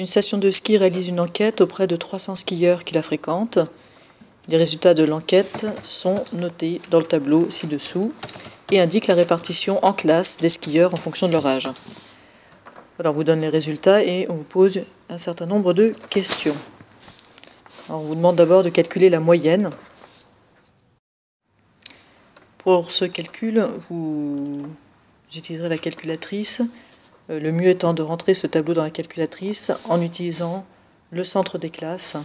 Une station de ski réalise une enquête auprès de 300 skieurs qui la fréquentent. Les résultats de l'enquête sont notés dans le tableau ci-dessous et indiquent la répartition en classe des skieurs en fonction de leur âge. Alors on vous donne les résultats et on vous pose un certain nombre de questions. Alors on vous demande d'abord de calculer la moyenne. Pour ce calcul, vous utiliserez la calculatrice. Le mieux étant de rentrer ce tableau dans la calculatrice en utilisant le centre des classes.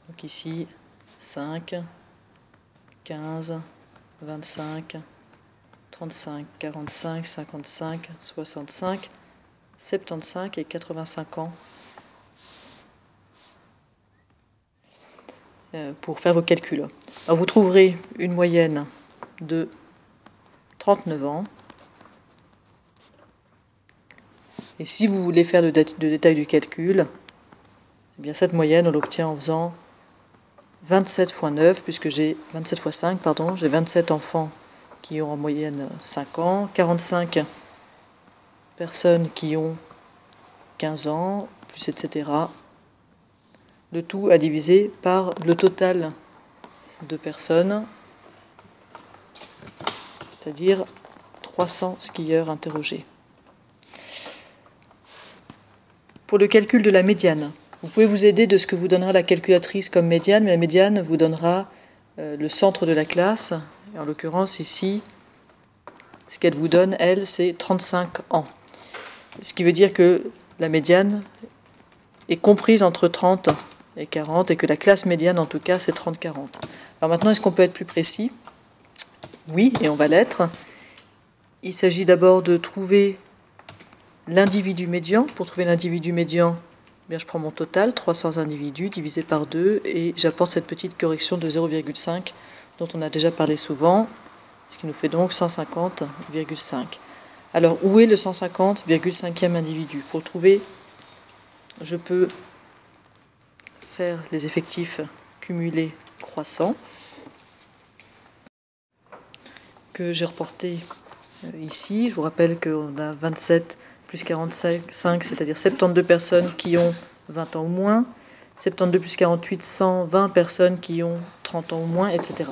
Donc ici, 5, 15, 25, 35, 45, 55, 65, 75 et 85 ans pour faire vos calculs. Alors vous trouverez une moyenne de 39 ans. Et si vous voulez faire de détail du calcul, eh bien cette moyenne, on l'obtient en faisant 27 fois 9, puisque j'ai 27 fois 5, pardon, j'ai 27 enfants qui ont en moyenne 5 ans, 45 personnes qui ont 15 ans, plus etc. Le tout à diviser par le total de personnes, c'est-à-dire 300 skieurs interrogés. Pour le calcul de la médiane, vous pouvez vous aider de ce que vous donnera la calculatrice comme médiane, mais la médiane vous donnera le centre de la classe. Et en l'occurrence ici, ce qu'elle vous donne, elle, c'est 35 ans. Ce qui veut dire que la médiane est comprise entre 30 et 40, et que la classe médiane, en tout cas, c'est 30-40. Alors maintenant, est-ce qu'on peut être plus précis? Oui, et on va l'être. Il s'agit d'abord de trouver l'individu médian. Pour trouver l'individu médian, bien, je prends mon total, 300 individus, divisé par 2, et j'apporte cette petite correction de 0,5 dont on a déjà parlé souvent, ce qui nous fait donc 150,5. Alors, où est le 150,5e individu? Pour le trouver, je peux faire les effectifs cumulés croissants, que j'ai reporté ici. Je vous rappelle qu'on a 27 plus 45, c'est-à-dire 72 personnes qui ont 20 ans ou moins, 72 plus 48, 120 personnes qui ont 30 ans ou moins, etc.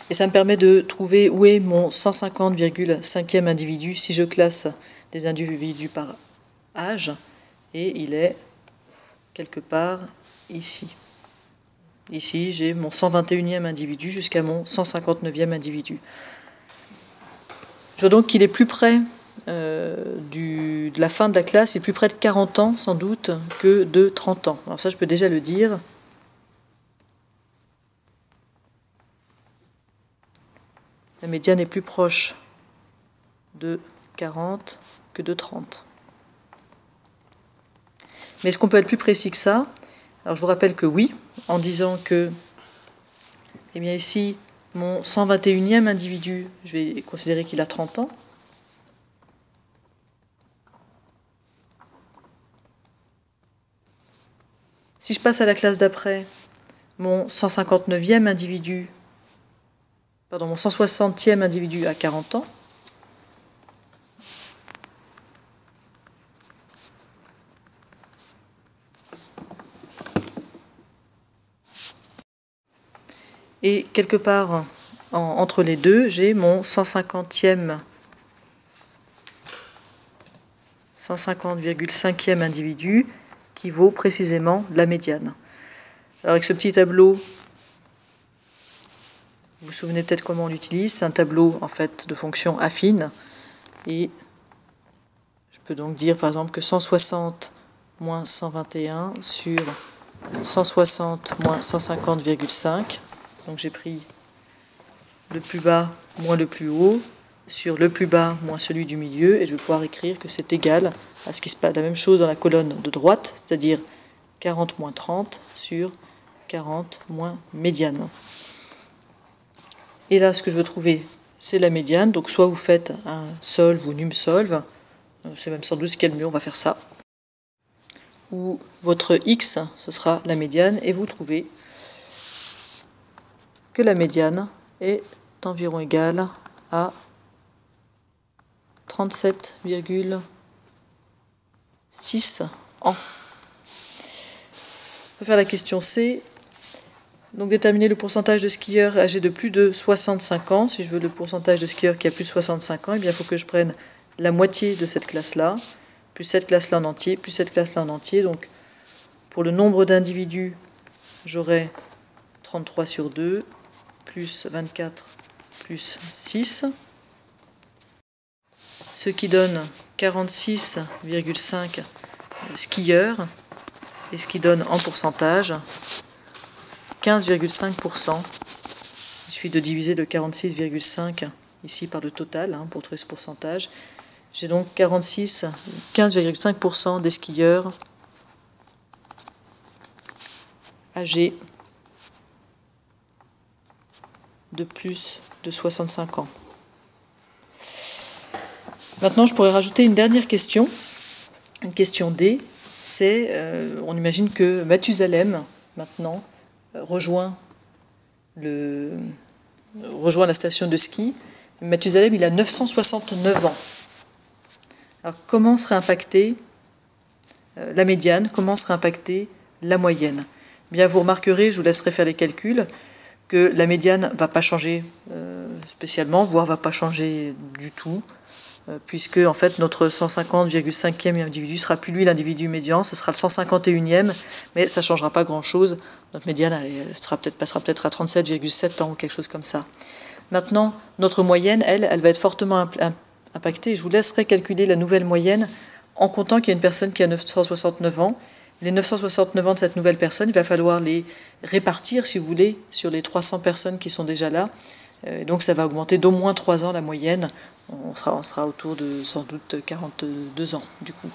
Et ça me permet de trouver où est mon 150,5e individu si je classe des individus par âge, et il est quelque part ici. Ici, j'ai mon 121e individu jusqu'à mon 159e individu. Je vois donc qu'il est plus près de la fin de la classe, il est plus près de 40 ans sans doute que de 30 ans. Alors ça, je peux déjà le dire. La médiane est plus proche de 40 que de 30. Mais est-ce qu'on peut être plus précis que ça? Alors je vous rappelle que oui, en disant que, eh bien ici, mon 121e individu, je vais considérer qu'il a 30 ans. Si je passe à la classe d'après, mon 159e individu, pardon, mon 160e individu a 40 ans. Et quelque part entre les deux, j'ai mon 150e, 150,5e individu qui vaut précisément la médiane. Alors avec ce petit tableau, vous vous souvenez peut-être comment on l'utilise. C'est un tableau en fait de fonctions affines. Et je peux donc dire par exemple que 160 moins 121 sur 160 moins 150,5. Donc j'ai pris le plus bas moins le plus haut sur le plus bas moins celui du milieu, et je vais pouvoir écrire que c'est égal à ce qui se passe, la même chose dans la colonne de droite, c'est-à-dire 40 moins 30 sur 40 moins médiane. Et là, ce que je veux trouver, c'est la médiane. Donc soit vous faites un solve ou num-solve, c'est même sans doute ce qu'il y a de mieux, on va faire ça. Ou votre x, ce sera la médiane, et vous trouvez que la médiane est environ égale à 37,6 ans. On peut faire la question C. Donc déterminer le pourcentage de skieurs âgés de plus de 65 ans. Si je veux le pourcentage de skieurs qui a plus de 65 ans, eh bien, il faut que je prenne la moitié de cette classe-là, plus cette classe-là en entier, plus cette classe-là en entier. Donc pour le nombre d'individus, j'aurai 33 sur 2, plus 24, plus 6, ce qui donne 46,5 skieurs, et ce qui donne en pourcentage 15,5%. Il suffit de diviser le 46,5 ici par le total pour trouver ce pourcentage. J'ai donc 15,5% des skieurs âgés de plus de 65 ans. Maintenant, je pourrais rajouter une dernière question, une question D. C'est, on imagine que Mathusalem, maintenant, rejoint la station de ski. Mathusalem, il a 969 ans. Alors, comment serait impactée la médiane? Comment serait impactée la moyenne? Bien, vous remarquerez, je vous laisserai faire les calculs, que la médiane ne va pas changer spécialement, voire ne va pas changer du tout, puisque en fait notre 150,5e individu sera plus lui l'individu médian, ce sera le 151e, mais ça ne changera pas grand-chose. Notre médiane passera peut-être à 37,7 ans ou quelque chose comme ça. Maintenant, notre moyenne, elle va être fortement impactée. Je vous laisserai calculer la nouvelle moyenne en comptant qu'il y a une personne qui a 969 ans. Les 969 ans de cette nouvelle personne, il va falloir les répartir, si vous voulez, sur les 300 personnes qui sont déjà là. Donc ça va augmenter d'au moins 3 ans la moyenne. On sera autour de sans doute 42 ans, du coup.